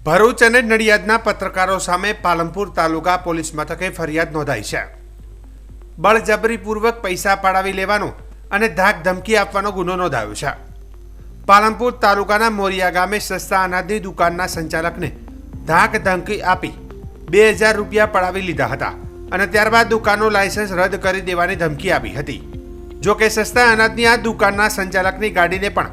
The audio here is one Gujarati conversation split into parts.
ભરૂચ અને નડિયાદના પત્રકારો સામે પાલનપુર તાલુકા પોલીસ મથકે ફરિયાદ નોંધાઈ છે. બળજબરીપૂર્વક પૈસા પડાવી લેવાનો અને ધાક ધમકી આપવાનો ગુનો નોંધાયો છે. પાલનપુર તાલુકાના મોરિયા ગામે સસ્તા અનાજની દુકાનના સંચાલકને ધાક ધમકી આપી 2000 રૂપિયા પડાવી લીધા હતા અને ત્યારબાદ દુકાનનું લાયસન્સ રદ કરી દેવાની ધમકી આપી હતી. જો કે સસ્તા અનાજની આ દુકાનના સંચાલકની ગાડીને પણ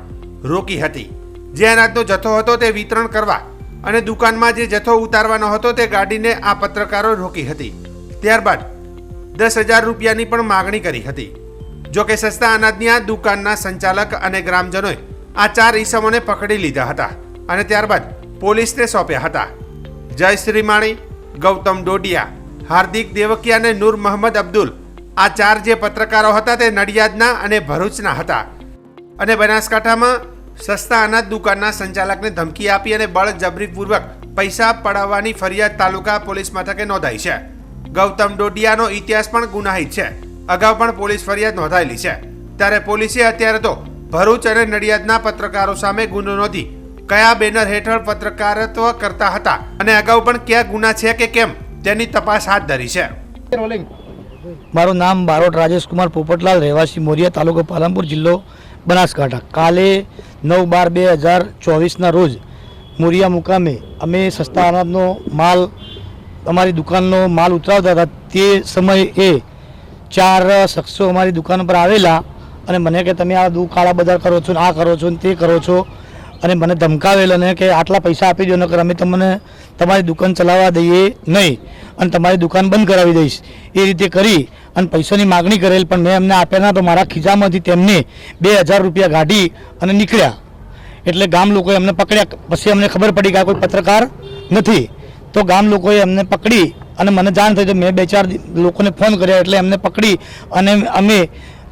રોકી હતી. જે અનાજનો જથ્થો હતો તે વિતરણ કરવા અને દુકાનમાં જે જથ્થો ઉતારવાનો હતો તે ગાડીને આ પત્રકારો રોકી હતી. ત્યારબાદ 10,000 રૂપિયાની પણ માગણી કરી હતી. જો કે સસ્તા અનાજની આ દુકાનના સંચાલક અને ગ્રામજનોએ આ 4 ઈસમોને પકડી લીધા હતા અને ત્યારબાદ પોલીસને સોંપ્યા હતા. જય શ્રીમાળી, ગૌતમ ડોડિયા, હાર્દિક દેવકિયા અને નૂર મોહમ્મદ અબ્દુલ, આ 4 જે પત્રકારો હતા તે નડિયાદના અને ભરૂચના હતા અને બનાસકાંઠામાં સસ્તા અનાજ દુકાનના સંચાલકને ધમકી આપી અને બળજબરીપૂર્વક પૈસા પડાવવાની ફરિયાદ તાલુકા પોલીસ મથકે નોંધાઈ છે. ગૌતમ ડોડિયાનો ઇતિહાસ પણ ગુનાહિત છે. અગાઉ પણ પોલીસ ફરિયાદ નોંધાયેલી છે. ત્યારે પોલીસે અત્યારે તો ભરૂચ અને નડિયાદના પત્રકારો સામે ગુનો નોંધી કયા બેનર હેઠળ પત્રકારત્વ કરતા હતા અને અગાઉ પણ કયા ગુના છે કે કેમ તેની તપાસ હાથ ધરી છે. મારું નામ બારોટ રાજેશકુમાર પોપટલાલ, રહેવાસી મોરિયા, તાલુકો પાલનપુર, જિલ્લો બનાસકાંઠા. કાલે 9/12/2024ના રોજ મોરિયા મુકામે અમે સસ્તા અનાજનો માલ, અમારી દુકાનનો માલ ઉતરાવતા હતા. તે સમયે 4 શખ્સો અમારી દુકાન પર આવેલા અને મને કે તમે આ કાળા બજાર કરો છો, આ કરો છો, તે કરો છો અને મને ધમકાવેલ અને કે આટલા પૈસા આપી દો નકર અમે તમને તમારી દુકાન ચલાવવા દઈએ નહીં અને તમારી દુકાન બંધ કરાવી દઈશ. એ રીતે કરી અને પૈસાની માગણી કરેલ, પણ મેં એમને આપ્યા ના તો મારા ખિસ્સામાંથી તેમને 2000 રૂપિયા કાઢી અને નીકળ્યા. એટલે ગામ લોકોએ અમને પકડ્યા. પછી અમને ખબર પડી કે આ કોઈ પત્રકાર નથી. તો ગામ લોકોએ અમને પકડી અને મને જાણ થઈ તો મેં 2-4 લોકોને ફોન કર્યા. એટલે એમને પકડી અને અમે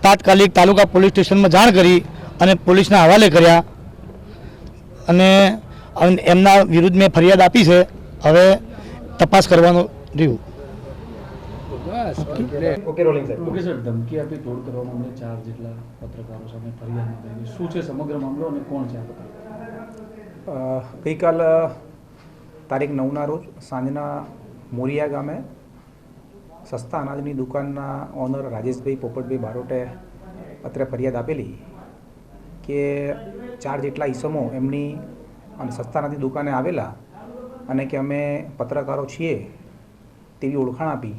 તાત્કાલિક તાલુકા પોલીસ સ્ટેશનમાં જાણ કરી અને પોલીસના હવાલે કર્યા અને એમના વિરુદ્ધ મેં ફરિયાદ આપી છે. હવે તપાસ કરવાનું રહ્યું. ધમકી આપી તોડ કરવા મામલે 4 જેટલા પત્રકારો સામે ફરિયાદ નોંધાઈ. શું છે સમગ્ર મામલો અને કોણ છે આ પત્રકાર? ગઈકાલ તારીખ 9ના રોજ સાંજના મોરિયા ગામે સસ્તા અનાજની દુકાનના ઓનર રાજેશભાઈ પોપટભાઈ બારોટે અત્રે ફરિયાદ આપેલી કે 4 જેટલા ઈસમો એમની અને સસ્તા અનાજની દુકાને આવેલા અને કે અમે પત્રકારો છીએ તેવી ઓળખાણ આપી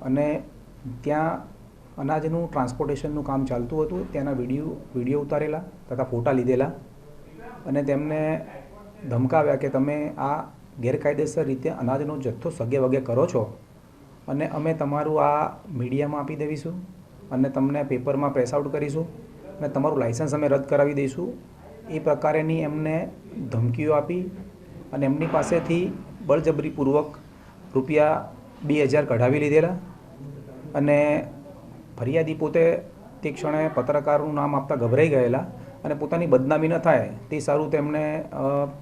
અને ત્યાં અનાજનું ટ્રાન્સપોર્ટેશનનું કામ ચાલતું હતું. ત્યાંના વિડીયો ઉતારેલા તથા ફોટા લીધેલા અને તેમને ધમકાવ્યા કે તમે આ ગેરકાયદેસર રીતે અનાજનો જથ્થો સગે વગે કરો છો અને અમે તમારું આ મીડિયામાં આપી દેવીશું અને તમને પેપરમાં પ્રેસ આઉટ કરીશું અને તમારું લાઇસન્સ અમે રદ કરાવી દઈશું. એ પ્રકારેની એમને ધમકીઓ આપી અને એમની પાસેથી બળજબરીપૂર્વક રૂપિયા 2000 કઢાવી લીધેલા અને ફરિયાદી પોતે તે ક્ષણે પત્રકારનું નામ આપતા ગભરાઈ ગયેલા અને પોતાની બદનામી ન થાય તે સારું તેમને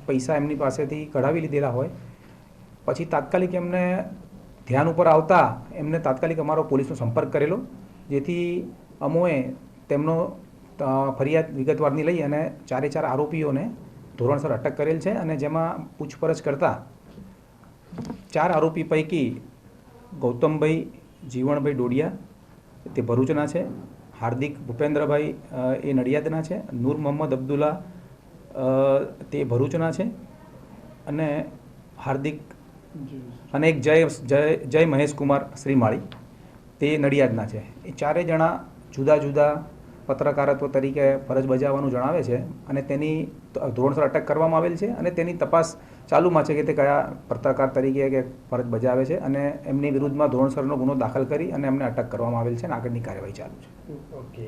પૈસા એમની પાસેથી કઢાવી લીધેલા હોય. પછી તાત્કાલિક એમને ધ્યાન ઉપર આવતા એમને તાત્કાલિક અમારો પોલીસનો સંપર્ક કરેલો, જેથી અમોએ તેમનો ફરિયાદ વિગતવારની લઈ અને 4 આરોપીઓને ધોરણસર અટક કરેલ છે અને જેમાં પૂછપરછ કરતા 4 આરોપી પૈકી ગૌતમભાઈ જીવણભાઈ ડોડિયા તે ભરૂચના છે, હાર્દિક ભૂપેન્દ્રભાઈ એ નડિયાદના છે, નૂર મોહમ્મદ અબ્દુલ્લા તે ભરૂચના છે અને હાર્દિક અને એક જય મહેશકુમાર શ્રીમાળી તે નડિયાદના છે. એ 4 જણા જુદા જુદા પત્રકારત્વ તરીકે ફરજ બજાવવાનું જણાવે છે અને તેની ધોરણસર અટક કરવામાં આવેલ છે અને તેની તપાસ ચાલુમાં છે કે તે કયા પત્રકાર તરીકે કે ફરજ બજાવે છે અને એમની વિરુદ્ધમાં ધોરણસરનો ગુનો દાખલ કરી અને એમને અટક કરવામાં આવેલ છે અને આગળની કાર્યવાહી ચાલુ છે. ઓકે.